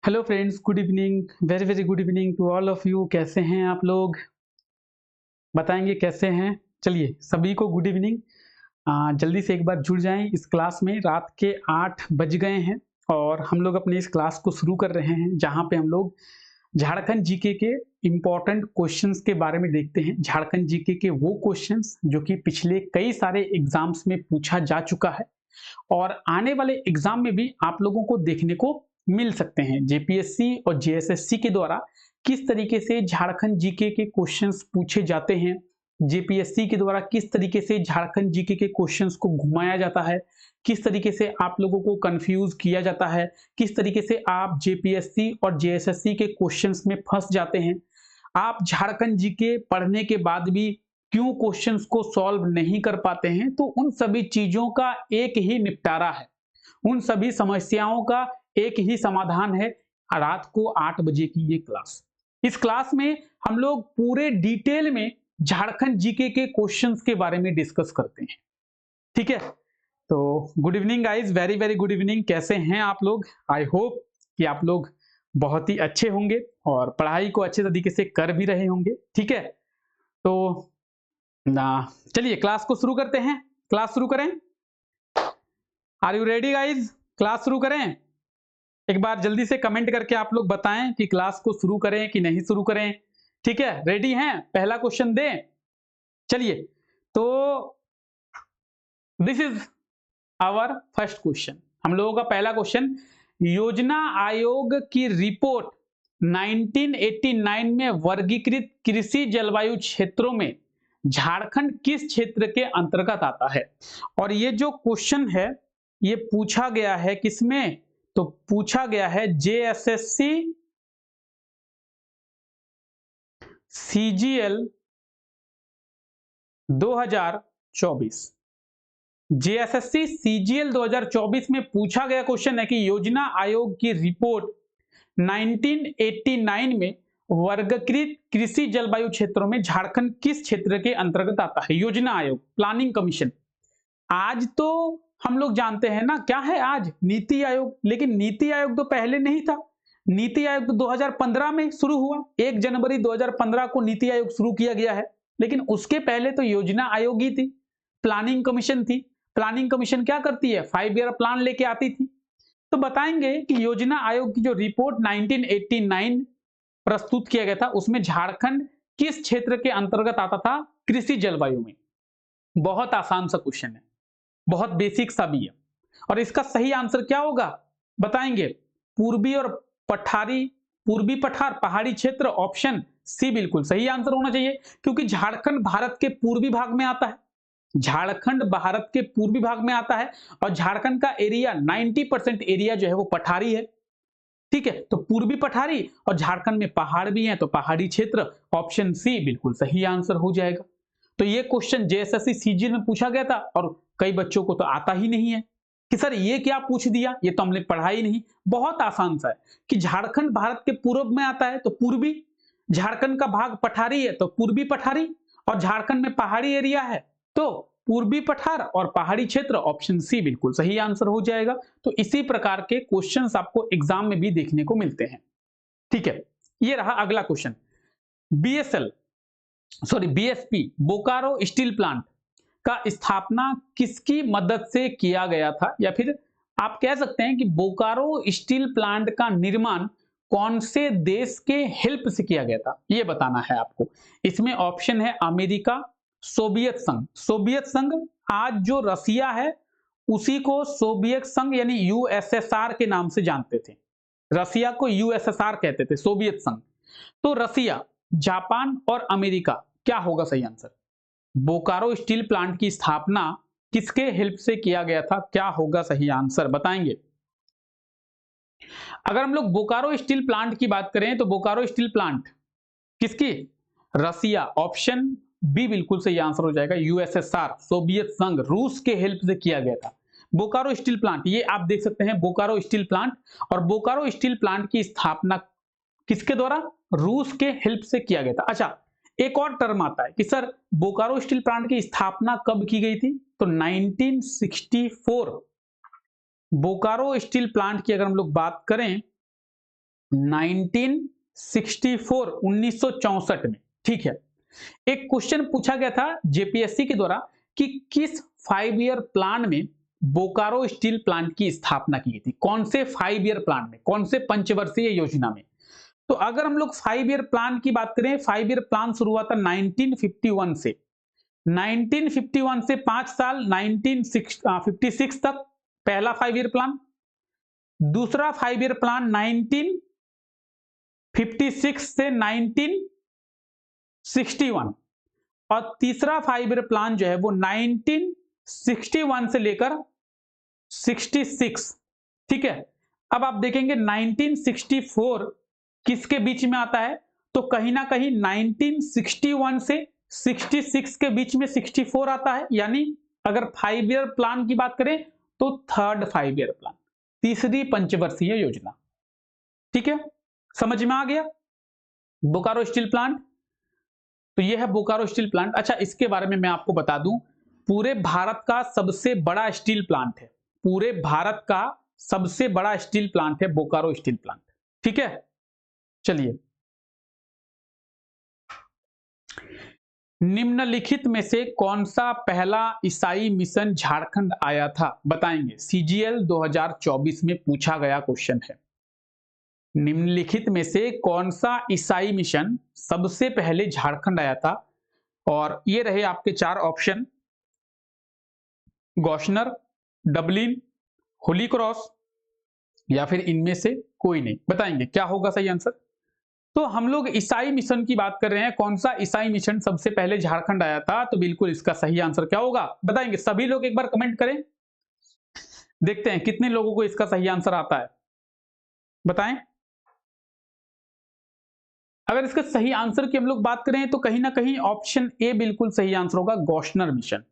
Hello friends, good evening. Very very good evening to all of you. कैसे हैं आप लोग? बताएंगे कैसे हैं। चलिए, सभी को गुड इवनिंग। जल्दी से एक बार जुड़ जाएं इस क्लास में। रात के 8 बज गए हैं और हम लोग अपने इस क्लास को शुरू कर रहे हैं, जहां पे हम लोग झारखंड जीके के इम्पोर्टेंट क्वेश्चंस के बारे में देखते हैं। झारखंड जीके के वो क्वेश्चंस जो कि पिछले कई सारे एग्जाम्स में पूछा जा चुका है और आने वाले एग्जाम में भी आप लोगों को देखने को मिल सकते हैं। जेपीएससी और जेएसएससी के द्वारा किस तरीके से झारखंड जीके के क्वेश्चंस पूछे जाते हैं, जेपीएससी के द्वारा किस तरीके से झारखंड जीके के क्वेश्चंस को घुमाया जाता है, किस तरीके से आप लोगों को कंफ्यूज किया जाता है, किस तरीके से आप जेपीएससी और जेएसएससी के क्वेश्चंस में फंस जाते हैं, आप झारखंड जीके पढ़ने के बाद भी क्यों क्वेश्चंस को सॉल्व नहीं कर पाते हैं। तो उन सभी चीजों का एक ही निपटारा है, उन सभी समस्याओं का एक ही समाधान है। रात को 8 बजे की ये क्लास, इस क्लास में हम लोग पूरे डिटेल में झारखंड जीके के क्वेश्चंस के बारे में डिस्कस करते हैं। ठीक है, तो good evening guys, very very good evening. कैसे हैं आप लोग? आई होप कि आप लोग बहुत ही अच्छे होंगे और पढ़ाई को अच्छे तरीके से कर भी रहे होंगे। ठीक है, तो ना चलिए क्लास को शुरू करते हैं। क्लास शुरू करें। Are you ready guys? Class शुरू करें। एक बार जल्दी से कमेंट करके आप लोग बताएं कि क्लास को शुरू करें कि नहीं शुरू करें। ठीक है, रेडी हैं? पहला क्वेश्चन दें। चलिए, तो this is our first question. हम लोगों का पहला क्वेश्चन, योजना आयोग की रिपोर्ट 1989 में वर्गीकृत कृषि जलवायु क्षेत्रों में झारखंड किस क्षेत्र के अंतर्गत आता है? और ये जो क्वेश्चन है ये पूछा गया है किसमें? तो पूछा गया है जेएसएससी सीजीएल 2024। जेएसएससी सीजीएल 2024 में पूछा गया क्वेश्चन है कि योजना आयोग की रिपोर्ट 1989 में वर्गीकृत कृषि जलवायु क्षेत्रों में झारखंड किस क्षेत्र के अंतर्गत आता है? योजना आयोग, प्लानिंग कमीशन। आज तो हम लोग जानते हैं ना क्या है आज? नीति आयोग। लेकिन नीति आयोग तो पहले नहीं था। नीति आयोग तो 2015 में शुरू हुआ। 1 जनवरी 2015 को नीति आयोग शुरू किया गया है। लेकिन उसके पहले तो योजना आयोग ही थी, प्लानिंग कमीशन थी। प्लानिंग कमीशन क्या करती है? 5 ईयर प्लान लेके आती थी। तो बताएंगे कि योजना आयोग की जो रिपोर्ट 1989 प्रस्तुत किया गया था उसमें झारखंड किस क्षेत्र के अंतर्गत आता था कृषि जलवायु में? बहुत आसान सा क्वेश्चन है, बहुत बेसिक सा भी है। और इसका सही आंसर क्या होगा बताएंगे? पूर्वी और पठारी, पूर्वी पठार पहाड़ी क्षेत्र, ऑप्शन सी बिल्कुल सही आंसर होना चाहिए, क्योंकि झारखंड भारत के पूर्वी भाग में आता है। झारखंड भारत के पूर्वी भाग में आता है और झारखंड का एरिया 90% एरिया जो है वो पठारी है। ठीक है, तो पूर्वी पठारी और झारखंड में पहाड़ भी हैं, तो पहाड़ी क्षेत्र, ऑप्शन सी बिल्कुल सही आंसर हो जाएगा। तो ये क्वेश्चन जेएसएससी सीजीएल में पूछा गया था और कई बच्चों को तो आता ही नहीं है कि सर ये क्या पूछ दिया, ये तो हमने पढ़ा ही नहीं। बहुत आसान सा है कि झारखंड भारत के पूर्व में आता है तो पूर्वी, झारखंड का भाग पठारी है तो पूर्वी पठारी, और झारखंड में पहाड़ी एरिया है तो पूर्वी पठार और पहाड़ी क्षेत्र, ऑप्शन सी बिल्कुल सही आंसर हो जाएगा। तो इसी प्रकार के क्वेश्चंस आपको एग्जाम में भी देखने को मिलते हैं। ठीक है, ये रहा अगला question. BSL sorry BSP Bokaro steel plant का स्थापना किसकी मदद से किया गया था? या फिर आप कह सकते हैं कि बोकारो स्टील प्लांट का निर्माण कौन से देश के हेल्प से किया गया था, यह बताना है आपको। इसमें ऑप्शन है अमेरिका, सोवियत संघ। सोवियत संघ, आज जो रसिया है उसी को सोवियत संघ यानी यूएसएसआर के नाम से जानते थे। रसिया को यूएसएसआर कहते थे, सोवियत संघ। तो रसिया, जापान और अमेरिका, क्या होगा सही आंसर? बोकारो स्टील प्लांट की स्थापना किसके हेल्प से किया गया था? क्या होगा सही आंसर बताएंगे? अगर हम लोग बोकारो स्टील प्लांट की बात करें तो बोकारो स्टील प्लांट किसकी? रसिया, ऑप्शन बी बिल्कुल सही आंसर हो जाएगा। यूएसएसआर, सोवियत संघ, रूस के हेल्प से किया गया था बोकारो स्टील प्लांट। ये आप देख सकते हैं बोकारो स्टील प्लांट, और बोकारो स्टील प्लांट की स्थापना किसके द्वारा? रूस के हेल्प से किया गया था। अच्छा, एक और टर्म आता है कि सर बोकारो स्टील प्लांट की स्थापना कब की गई थी? तो 1964 बोकारो स्टील प्लांट की अगर हम लोग बात करें 1964 1964 में। ठीक है, एक क्वेश्चन पूछा गया था जेपीएससी के द्वारा कि किस 5 ईयर प्लान में बोकारो स्टील प्लांट की स्थापना की गई थी। कौन से 5 ईयर प्लान में, कौन से पंचवर्षीय योजना में। तो अगर हम लोग 5 ईयर प्लान की बात करें, 5 ईयर प्लान शुरू हुआ था 1951 से। 1951 से 5 साल 1956 तक पहला 5 ईयर प्लान। दूसरा 5 ईयर प्लान 1956 से 1961 और तीसरा 5 ईयर प्लान जो है वो 1961 से लेकर 66। ठीक है, अब आप देखेंगे 1964 किसके बीच में आता है, तो कहीं ना कहीं 1961 से 66 के बीच में 64 आता है, यानी अगर 5 ईयर प्लान की बात करें तो थर्ड 5 ईयर प्लान, तीसरी पंचवर्षीय योजना। ठीक है, समझ में आ गया बोकारो स्टील प्लांट। तो यह है बोकारो स्टील प्लांट। अच्छा, इसके बारे में मैं आपको बता दूं, पूरे भारत का सबसे बड़ा स्टील प्लांट है, पूरे भारत का सबसे बड़ा स्टील प्लांट है बोकारो स्टील प्लांट। ठीक है, चलिए, निम्नलिखित में से कौन सा पहला ईसाई मिशन झारखंड आया था, बताएंगे। सीजीएल 2024 में पूछा गया क्वेश्चन है। निम्नलिखित में से कौन सा ईसाई मिशन सबसे पहले झारखंड आया था, और ये रहे आपके 4 ऑप्शन, गॉशनर, डबलिन, होली क्रॉस या फिर इनमें से कोई नहीं। बताएंगे क्या होगा सही आंसर। तो हम लोग ईसाई मिशन की बात कर रहे हैं, कौन सा ईसाई मिशन सबसे पहले झारखंड आया था, तो बिल्कुल इसका सही आंसर क्या होगा बताएंगे। सभी लोग एक बार कमेंट करें, देखते हैं कितने लोगों को इसका सही आंसर आता है, बताएं। अगर इसका सही आंसर की हम लोग बात करें तो कहीं ना कहीं ऑप्शन ए बिल्कुल सही आंसर होगा, गॉशनर मिशन।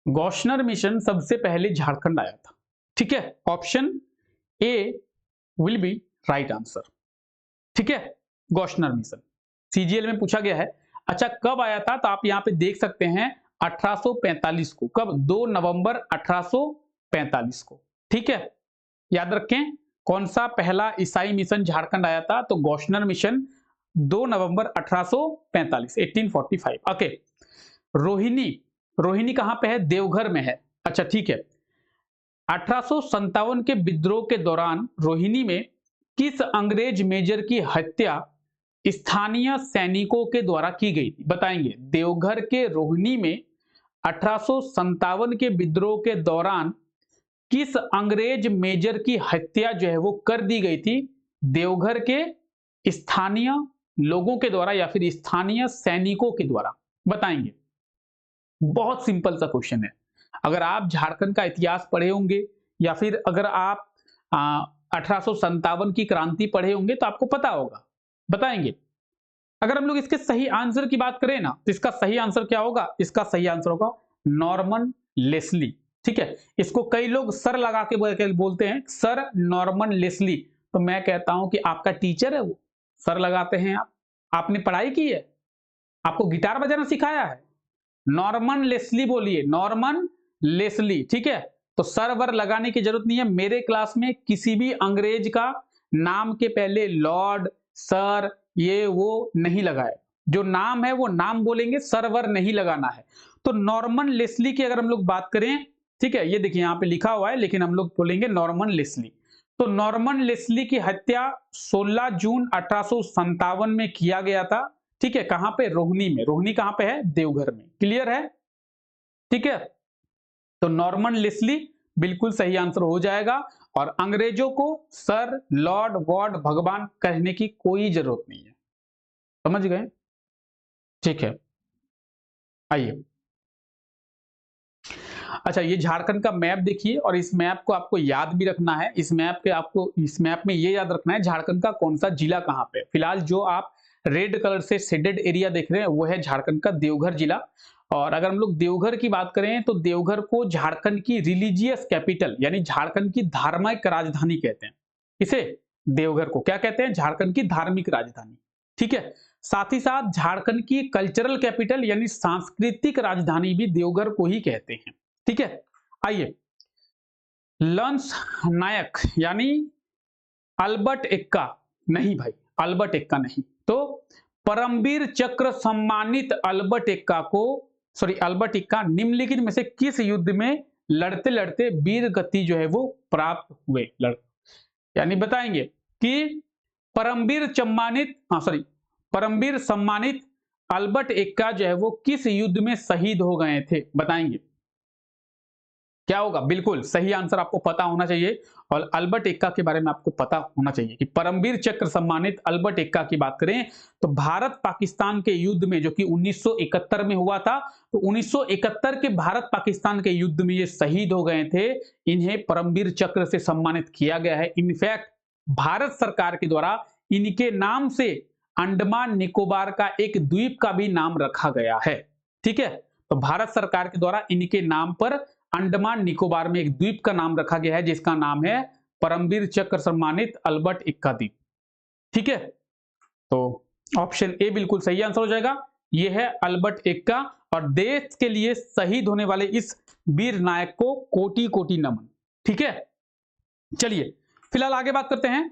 गॉशनर मिशन सबसे पहले झारखंड आया था। ठीक है, option A will be right answer. ठीक है, गॉशनर मिशन सीजीएल में पूछा गया है। अच्छा, कब आया था, तो आप यहां पे देख सकते हैं 1845 को। कब? 2 नवंबर 1845 को। ठीक है, याद रखें कौन सा पहला ईसाई मिशन झारखंड आया था, तो गॉशनर मिशन 2 नवंबर 1845 1845। ओके, रोहिणी, रोहिणी कहां पे है? देवघर में है। अच्छा ठीक है, 1857 के विद्रोह के दौरान रोहिणी में किस अंग्रेज मेजर की हत्या स्थानीय सैनिकों के द्वारा की गई थी, बताएंगे। देवघर के रोहिणी में 1857 के विद्रोह के दौरान किस अंग्रेज मेजर की हत्या जो है वो कर दी गई थी देवघर के स्थानीय लोगों के द्वारा या फिर स्थानीय सैनिकों के द्वारा, बताएंगे। बहुत सिंपल सा क्वेश्चन है। अगर आप झारखंड का इतिहास पढ़े होंगे या फिर अगर आप 1857 की क्रांति पढ़े होंगे तो आपको पता होगा, बताएंगे। अगर हम लोग इसके सही आंसर की बात करें ना, तो इसका सही आंसर क्या होगा? इसका सही आंसर होगा नॉर्मन लेस्ली। ठीक है, इसको कई लोग सर लगा के बोलते हैं, सर नॉर्मन लेस्ली। तो मैं कहता हूं कि आपका टीचर है वो, सर लगाते हैं आप, आपने पढ़ाई की है, आपको गिटार बजाना सिखाया है। नॉर्मन लेस्ली बोलिए, नॉर्मन लेस्ली। ठीक है, तो सर वर लगाने की जरूरत नहीं है। मेरे क्लास में किसी भी अंग्रेज का नाम के पहले लॉर्ड, सर, ये वो नहीं लगाए। जो नाम है वो नाम बोलेंगे, सर वर नहीं लगाना है। तो नॉर्मन लेस्ली की अगर हम लोग बात करें, ठीक है, ये देखिए यहाँ पे लिखा हुआ है, लेकिन हम लोग बोलेंगे नॉर्मन लेस्ली। तो नॉर्मन लेस्ली की हत्या 16 जून 1857 में किया गया था। ठीक है, कहां पे? रोहिणी में। रोहिणी कहां पे है? देवघर में। क्लियर है? ठीक है, तो नॉर्मन लेस्ली बिल्कुल सही आंसर हो जाएगा। और अंग्रेजों को सर, लॉर्ड, गॉड, भगवान कहने की कोई जरूरत नहीं है। समझ गए? ठीक है, आइए। अच्छा, ये झारखंड का मैप देखिए, और इस मैप को आपको याद भी रखना है। इस मैप में ये याद रखना है झारखंड का कौन सा जिला कहां पे। फिलहाल जो आप रेड कलर से शेडेड एरिया देख रहे हैं वो है झारखंड का देवघर जिला। और अगर हम लोग देवघर की बात करें तो देवघर को झारखंड की रिलीजियस कैपिटल यानी झारखंड की धार्मिक राजधानी कहते हैं। इसे देवघर को क्या कहते हैं? झारखंड की धार्मिक राजधानी। ठीक है, साथ ही साथ झारखंड की कल्चरल कैपिटल यानी सांस्कृतिक राजधानी भी देवघर को ही कहते हैं। ठीक है, आइए। लंस नायक यानी अल्बर्ट एक्का नहीं भाई, अल्बर्ट एक्का नहीं। तो परमवीर चक्र सम्मानित अल्बर्ट एक्का निम्नलिखित में से किस युद्ध में लड़ते लड़ते वीर गति जो है वो प्राप्त हुए? यानी बताएंगे कि परमवीर सम्मानित अल्बर्ट एक्का जो है वो किस युद्ध में शहीद हो गए थे? बताएंगे क्या होगा? बिल्कुल सही आंसर आपको पता होना चाहिए और अल्बर्ट एक्का के बारे में आपको पता होना चाहिए कि परमवीर चक्र सम्मानित अल्बर्ट एक्का की बात करें तो भारत पाकिस्तान के युद्ध में, जो कि 1971 में हुआ था, तो 1971 के भारत पाकिस्तान के युद्ध में ये शहीद हो गए थे। इन्हें परमवीर चक्र से सम्मानित किया गया है। इनफैक्ट भारत सरकार के द्वारा इनके नाम से अंडमान निकोबार का एक द्वीप का भी नाम रखा गया है। ठीक है, तो भारत सरकार के द्वारा इनके नाम पर अंडमान निकोबार में एक द्वीप का नाम रखा गया है जिसका नाम है परमवीर चक्र सम्मानित अल्बर्ट एक्का द्वीप। ठीक है, तो ऑप्शन ए बिल्कुल सही आंसर हो जाएगा। यह है अल्बर्ट एक्का और देश के लिए शहीद होने वाले इस वीर नायक को कोटि कोटि नमन। ठीक है, चलिए फिलहाल आगे बात करते हैं।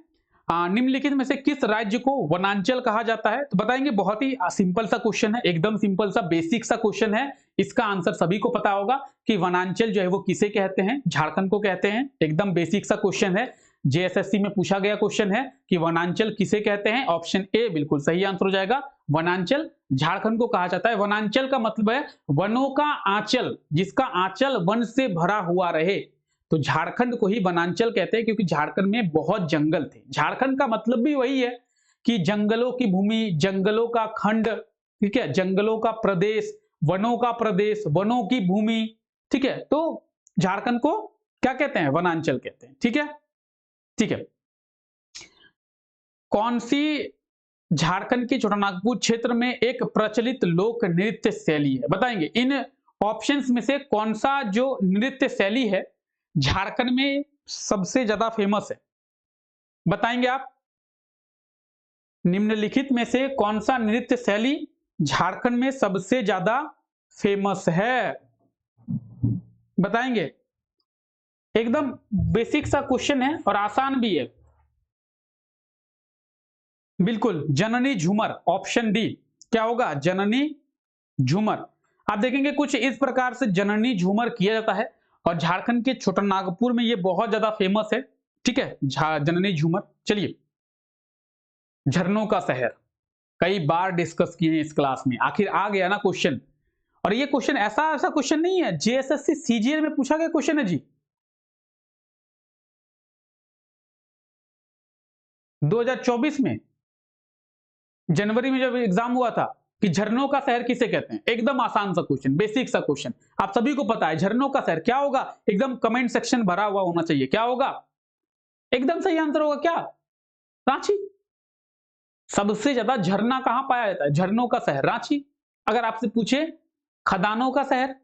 निम्नलिखित में से किस राज्य को वनांचल कहा जाता है? तो बताएंगे, बहुत ही सिंपल सा क्वेश्चन है, एकदम सिंपल सा बेसिक सा क्वेश्चन है। इसका आंसर सभी को पता होगा कि वनांचल जो है वो किसे कहते हैं? झारखंड को कहते हैं। एकदम बेसिक सा क्वेश्चन है, जेएसएससी में पूछा गया क्वेश्चन है कि वनांचल किसे कहते हैं। ऑप्शन ए बिल्कुल सही आंसर हो जाएगा। वनांचल झारखंड को कहा जाता है। वनांचल का मतलब है वनों का आंचल, जिसका आंचल वन से भरा हुआ रहे, तो झारखंड को ही वनांचल कहते हैं क्योंकि झारखंड में बहुत जंगल थे। झारखंड का मतलब भी वही है कि जंगलों की भूमि, जंगलों का खंड, ठीक है, जंगलों का प्रदेश, वनों का प्रदेश, वनों की भूमि। ठीक है, तो झारखंड को क्या कहते हैं? वनांचल कहते हैं। ठीक है, ठीक है। कौन सी झारखंड के छोटानागपुर क्षेत्र में एक प्रचलित लोक नृत्य शैली है? बताएंगे इन ऑप्शंस में से कौन सा जो नृत्य शैली है झारखंड में सबसे ज्यादा फेमस है? बताएंगे आप। निम्नलिखित में से कौन सा नृत्य शैली झारखंड में सबसे ज्यादा फेमस है? बताएंगे। एकदम बेसिक सा क्वेश्चन है और आसान भी है। बिल्कुल, जननी झूमर, ऑप्शन डी। क्या होगा? जननी झूमर। आप देखेंगे कुछ इस प्रकार से जननी झूमर किया जाता है और झारखंड के छोटानागपुर में ये बहुत ज्यादा फेमस है। ठीक है, जननी झूमर। चलिए, झरनों का शहर कई बार डिस्कस किए हैं इस क्लास में, आखिर आ गया ना क्वेश्चन। और ये क्वेश्चन ऐसा क्वेश्चन नहीं है, जेएसएससी सीजीएल में पूछा गया क्वेश्चन है जी। 2024 में जनवरी में जब एग्जाम हुआ था कि झरनों का शहर किसे कहते हैं। एकदम आसान सा क्वेश्चन, बेसिक सा क्वेश्चन, आप सभी को पता है। झरनों का शहर क्या होगा? एकदम कमेंट सेक्शन भरा हुआ होना चाहिए। क्या होगा? एकदम सही आंसर होगा क्या? रांची। सबसे ज्यादा झरना कहां पाया जाता है? झरनों का शहर रांची। अगर आपसे पूछे खदानों का शहर,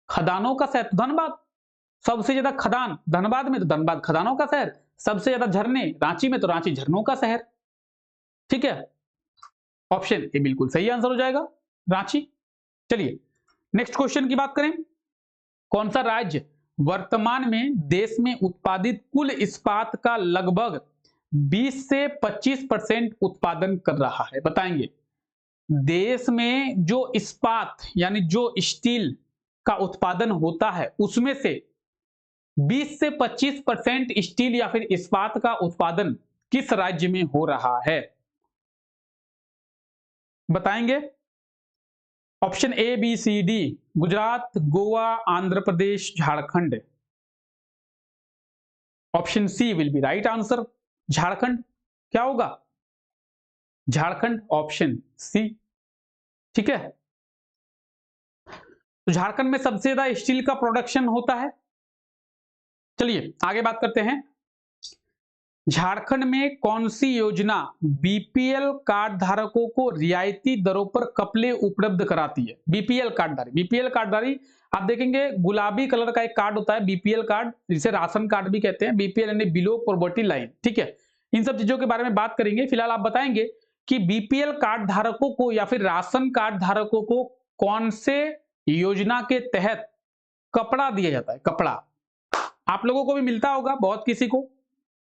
खदानों का शहर तो धनबाद। सबसे ज्यादा खदान धनबाद में, तो धनबाद खदानों का शहर। सबसे ज्यादा झरने रांची में, तो रांची झरनों का शहर। ठीक है, ऑप्शन ए बिल्कुल सही आंसर हो जाएगा, रांची। चलिए नेक्स्ट क्वेश्चन की बात करें। कौन सा राज्य वर्तमान में देश में उत्पादित कुल इस्पात का लगभग 20 से 25% उत्पादन कर रहा है? बताएंगे। देश में जो इस्पात यानी जो स्टील का उत्पादन होता है उसमें से 20 से 25% स्टील या फिर इस्पात का उत्पादन किस राज्य में हो रहा है? बताएंगे। Option A B C D, Gujarat, Goa, Andhra Pradesh, Jharkhand. Option C will be right answer, Jharkhand. क्या होगा? Jharkhand, option C. ठीक है, तो झारखंड में सबसे ज्यादा स्टील का प्रोडक्शन होता है। चलिए आगे बात करते हैं। झारखंड में कौन सी योजना बीपीएल कार्ड धारकों को रियायती दरों पर कपड़े उपलब्ध कराती है? बीपीएल कार्डधारी आप देखेंगे गुलाबी कलर का एक कार्ड होता है बीपीएल कार्ड, जिसे राशन कार्ड भी कहते हैं। बीपीएल यानी बिलो पॉवर्टी लाइन। ठीक है, इन सब चीजों के बारे में बात करेंगे। फिलहाल आप बताएंगे कि बीपीएल कार्ड धारकों को या फिर राशन कार्ड धारकों को कौन से योजना के तहत कपड़ा दिया जाता है? कपड़ा आप लोगों को भी मिलता होगा, बहुत किसी को।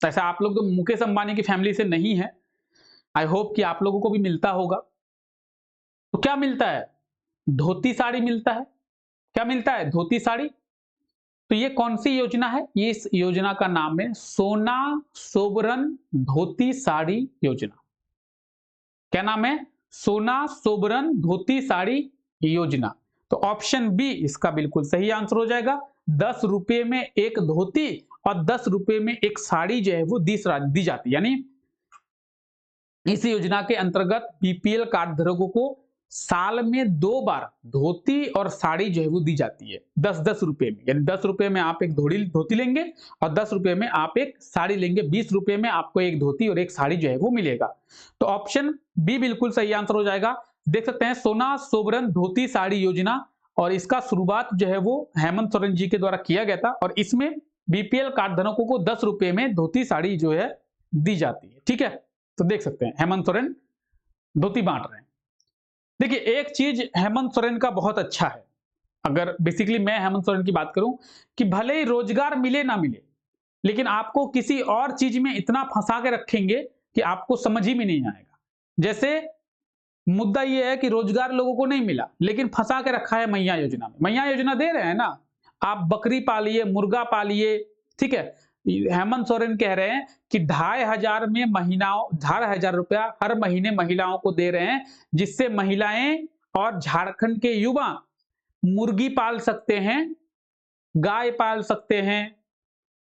तो ऐसा आप लोग तो मुकेश अंबानी की फैमिली से नहीं है, आई होप कि आप लोगों को भी मिलता होगा। तो क्या मिलता है? धोती साड़ी मिलता है। क्या मिलता है? धोती साड़ी। तो ये कौन सी योजना है? ये इस योजना का नाम है सोना सोबरन धोती साड़ी योजना। क्या नाम है? सोना सोबरन धोती साड़ी योजना। तो ऑप्शन बी इसका बिल्कुल सही आंसर हो जाएगा। 10 रुपए में एक धोती और 10 रुपए में एक साड़ी जो है वो दी जाती है। यानी इस योजना के अंतर्गत बीपीएल कार्ड धारकों को साल में 2 बार धोती और साड़ी जो है वो दी जाती है 10-10 रुपए में। यानी 10 रुपए में आप एक धोती लेंगे और 10 रुपए में आप एक साड़ी लेंगे। 20 रुपए में आपको एक धोती और एक साड़ी जो है वो मिलेगा। तो ऑप्शन बी बिल्कुल सही आंसर हो जाएगा। देख सकते हैं सोना सोबरन धोती साड़ी योजना, और इसका शुरुआत जो है वो हेमंत सोरेन जी के द्वारा किया गया था, और इसमें बीपीएल कार्ड धारकों को 10 रुपए में धोती साड़ी जो है दी जाती है। ठीक है, तो देख सकते हैं हेमंत सोरेन धोती बांट रहे हैं। देखिए एक चीज हेमंत सोरेन का बहुत अच्छा है, अगर बेसिकली मैं हेमंत सोरेन की बात करूं, कि भले ही रोजगार मिले ना मिले, लेकिन आपको किसी और चीज में इतना फंसा के रखेंगे कि आपको समझ ही में नहीं आएगा। जैसे मुद्दा यह है कि रोजगार लोगों को नहीं मिला, लेकिन फंसा के रखा है मैया योजना में। मैया योजना दे रहे हैं ना, आप बकरी पालिए, मुर्गा पालिए, ठीक है। हेमंत सोरेन कह रहे हैं कि 2,500 में महीनाओं 2,500 रुपया हर महीने महिलाओं को दे रहे हैं, जिससे महिलाएं और झारखंड के युवा मुर्गी पाल सकते हैं, गाय पाल सकते हैं,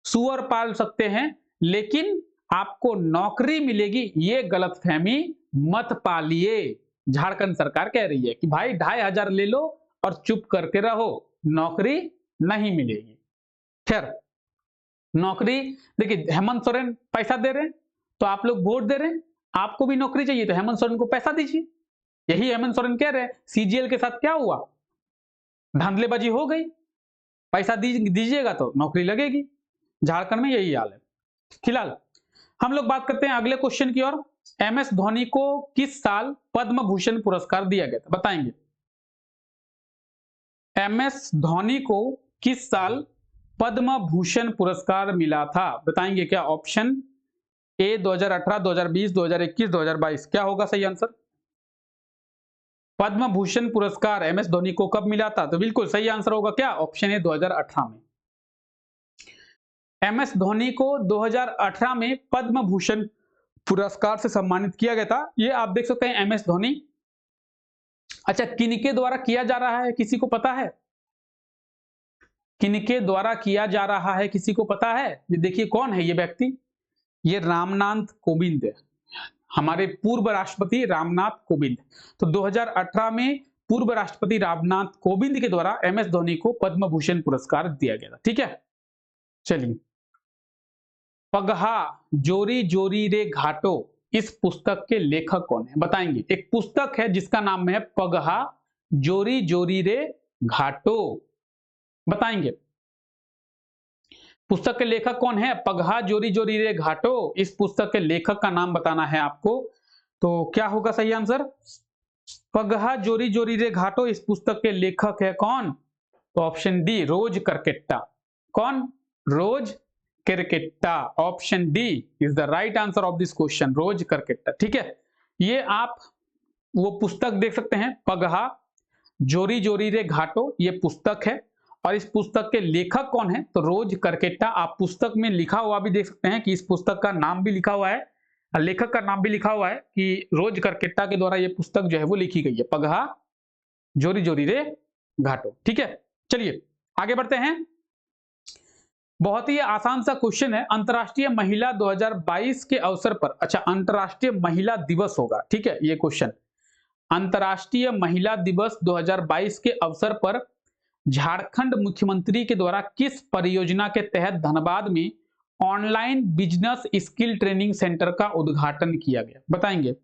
सुअर पाल सकते हैं, लेकिन आपको नौकरी मिलेगी ये गलतफहमी मत पालिए। झारखंड सरकार कह रही है कि भाई 2,500 ले लो और चुप करके रहो, नौकरी नहीं मिलेगी। खैर नौकरी, देखिए हेमंत सोरेन पैसा दे रहे हैं तो आप लोग वोट दे रहे हैं, आपको भी नौकरी चाहिए तो हेमंत सोरेन को पैसा दीजिए। यही हेमंत सोरेन कह रहे हैं। सीजीएल के साथ क्या हुआ? धांधलेबाजी हो गई, पैसा दीजिएगा तो नौकरी लगेगी। झारखंड में यही हाल है फिलहाल। हम लोग बात करते हैं अगले क्वेश्चन की ओर। एमएस धोनी को किस साल पद्म भूषण पुरस्कार दिया गया था? बताएंगे। एमएस धोनी को किस साल पद्म भूषण पुरस्कार मिला था? बताएंगे क्या? Option A 2018, 2020, 2021, 2022। क्या होगा सही आंसर? पद्म भूषण पुरस्कार एमएस धोनी को कब मिला था? तो बिल्कुल सही आंसर होगा क्या? ऑप्शन ए 2018 में। एमएस धोनी को 2018 में पद्म भूषण पुरस्कार से सम्मानित किया गया था। ये आप देख सकते हैं एमएस धोनी। अच्छा, किनके द्वारा किया जा रहा है किसी को पता है? किनके द्वारा किया जा रहा है किसी को पता है? ये देखिए कौन है ये व्यक्ति। ये रामनाथ कोविंद है, हमारे पूर्व राष्ट्रपति रामनाथ कोविंद। तो 2018 में पूर्व राष्ट्रपति रामनाथ कोविंद के द्वारा एमएस धोनी को पद्म भूषण पुरस्कार दिया गया था। ठीक है, चलिए। पगहा जोरी जोरी रे घाटो, इस पुस्तक के लेखक कौन है? बताएंगे। एक पुस्तक है जिसका नाम है पगहा जोरी जोरी रे घाटो। बताएंगे पुस्तक के लेखक कौन है? पगहा जोरी जोरी रे घाटो। इस पुस्तक के लेखक का नाम बताना है आपको। तो क्या होगा सही आंसर? पगहा जोरी जोरी रे घाटो इस पुस्तक के लेखक है कौन? तो ऑप्शन डी रोज करकेट्टा। कौन? Rose Kerketta. Option D is the right answer of this question, Rose Kerketta. ठीक है, ये आप वो पुस्तक देख सकते हैं, पगहा जोरी जोरी रे घाटो, ये पुस्तक है। और इस पुस्तक के लेखक कौन है? तो रोज करकेट्टा। आप पुस्तक में लिखा हुआ भी देख सकते हैं कि इस पुस्तक का नाम भी लिखा हुआ है, लेखक का नाम भी लिखा हुआ है कि रोज करकेट्टा के द्वारा ये पुस्तक जो है वो लिखी गई है, पगहा जोरी जोरी रे घाटो। ठीक है, चलिए आगे बढ़ते हैं। बहुत ही आसान सा क्वेश्चन है। अंतर्राष्ट्रीय महिला 2022 के अवसर पर, अच्छा अंतर्राष्ट्रीय महिला दिवस होगा, ठीक है ये क्वेश्चन। अंतर्राष्ट्रीय महिला दिवस 2022 के अवसर पर झारखंड मुख्यमंत्री के द्वारा किस परियोजना के तहत धनबाद में online business skill training centre का उद्घाटन किया गया? बताएंगे।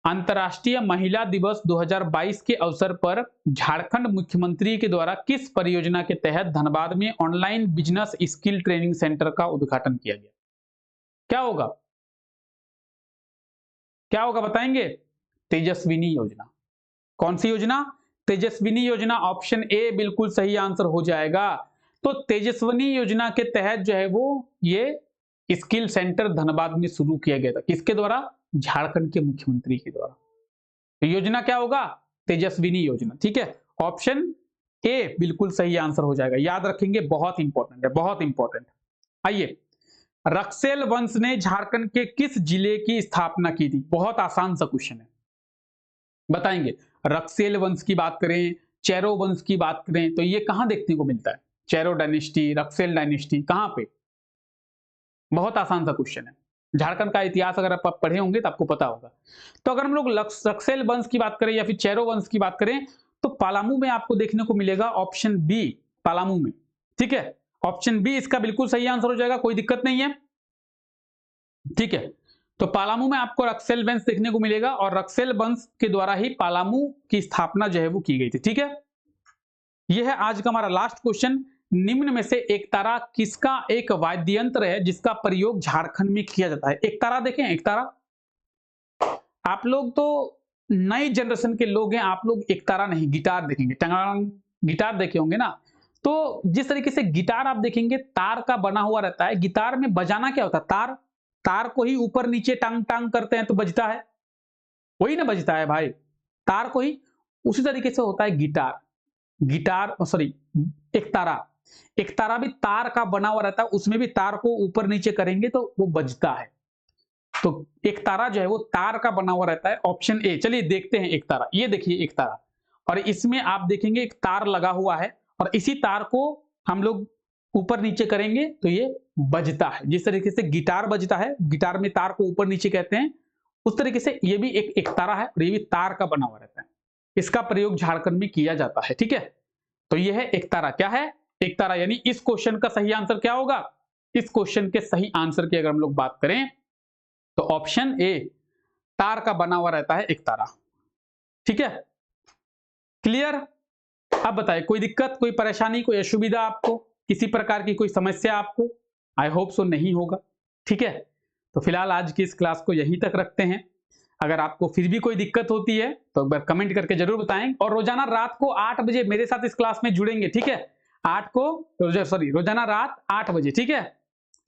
अंतर्राष्ट्रीय महिला दिवस 2022 के अवसर पर झारखंड मुख्यमंत्री के द्वारा किस परियोजना के तहत धनबाद में online business skill training centre का उद्घाटन किया गया? क्या होगा? क्या होगा बताएंगे? तेजस्विनी योजना। कौन सी योजना? तेजस्विनी योजना। ऑप्शन ए बिल्कुल सही आंसर हो जाएगा। तो तेजस्विनी योजना के तहत जो है वो ये स्किल सेंटर धनबाद में शुरू किया गया था। किसके द्वारा? झारखंड के मुख्यमंत्री के द्वारा। तो योजना क्या होगा? तेजस्विनी योजना। ठीक है, ऑप्शन ए बिल्कुल सही आंसर हो जाएगा। याद रखेंगे, बहुत इंपॉर्टेंट है, बहुत इंपॉर्टेंट। आइए, रक्सेल वंश ने झारखंड के किस जिले की स्थापना की थी? बहुत आसान सा क्वेश्चन है, बताएंगे। रक्सेल वंश की बात करें, चेरो वंश की बात करें, तो ये कहां देखने को मिलता है? चेरो डायनेस्टी, रक्सेल डायनेस्टी, कहां पे? बहुत आसान सा क्वेश्चन है। झारखंड का इतिहास अगर आप पढ़े होंगे तो आपको पता होगा। तो अगर हम लोग रक्सेल वंश की बात करें या फिर चेरो वंश की बात करें, तो पलामू में आपको देखने को मिलेगा ऑप्शन बी, पलामू में। ठीक है, ऑप्शन बी इसका बिल्कुल सही आंसर हो जाएगा, कोई दिक्कत नहीं है। ठीक है, तो पलामू में आपको रक्सेल वंश देखने को मिलेगा और रक्सेल वंश के द्वारा ही पलामू की स्थापना जो है वो की गई थी। ठीक है, यह है आज का हमारा लास्ट क्वेश्चन। निम्न में से एकतारा किसका एक वाद्य यंत्र है जिसका प्रयोग झारखंड में किया जाता है? एकतारा देखें, एकतारा। आप लोग तो नई जनरेशन के लोग हैं, आप लोग एकतारा नहीं गिटार देखेंगे। टंगांग गिटार देखे होंगे ना। तो जिस तरीके से गिटार आप देखेंगे तार का बना हुआ रहता है, गिटार में बजाना क्या होता है? तार, तार को ही ऊपर नीचे टांग टांग करते हैं तो बजता है, वही ना बजता है भाई, तार को ही। उसी तरीके से होता है गिटार, गिटार सॉरी एकतारा। एकतारा भी तार का बना हुआ रहता है, उसमें भी तार को ऊपर नीचे करेंगे तो वो बजता है। तो एकतारा जो है वो तार का बना हुआ रहता है, ऑप्शन ए। चलिए देखते हैं एकतारा। ये देखिए एकतारा, और इसमें आप देखेंगे एक तार लगा हुआ है और इसी तार को हम लोग ऊपर नीचे करेंगे तो ये बजता है। जिस तरीके से गिटार बजता है, गिटार में तार को ऊपर नीचे कहते हैं, उस तरीके से ये भी एक एकतारा है और ये भी तार का बना हुआ रहता है। इसका प्रयोग झारखंड में किया जाता है। ठीक है, तो यह है एकतारा। क्या है? एकतारा। यानी इस क्वेश्चन का सही आंसर क्या होगा? इस क्वेश्चन के सही आंसर की अगर हम लोग बात करें तो ऑप्शन ए, तार का बना हुआ रहता है एकतारा। ठीक है, क्लियर? अब बताइए, कोई दिक्कत, कोई परेशानी, कोई असुविधा आपको, किसी प्रकार की कोई समस्या आपको? आई होप सो नहीं होगा। ठीक है, तो फिलहाल आज की इस क्लास को यहीं तक रखते हैं। अगर आपको फिर भी कोई दिक्कत होती है तो एक बार कमेंट करके जरूर बताएं, और रोजाना रात को 8 बजे मेरे साथ इस क्लास में जुड़ेंगे। ठीक है, रोजाना रात 8 बजे। ठीक है,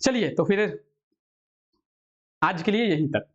चलिए तो फिर आज के लिए यहीं तक।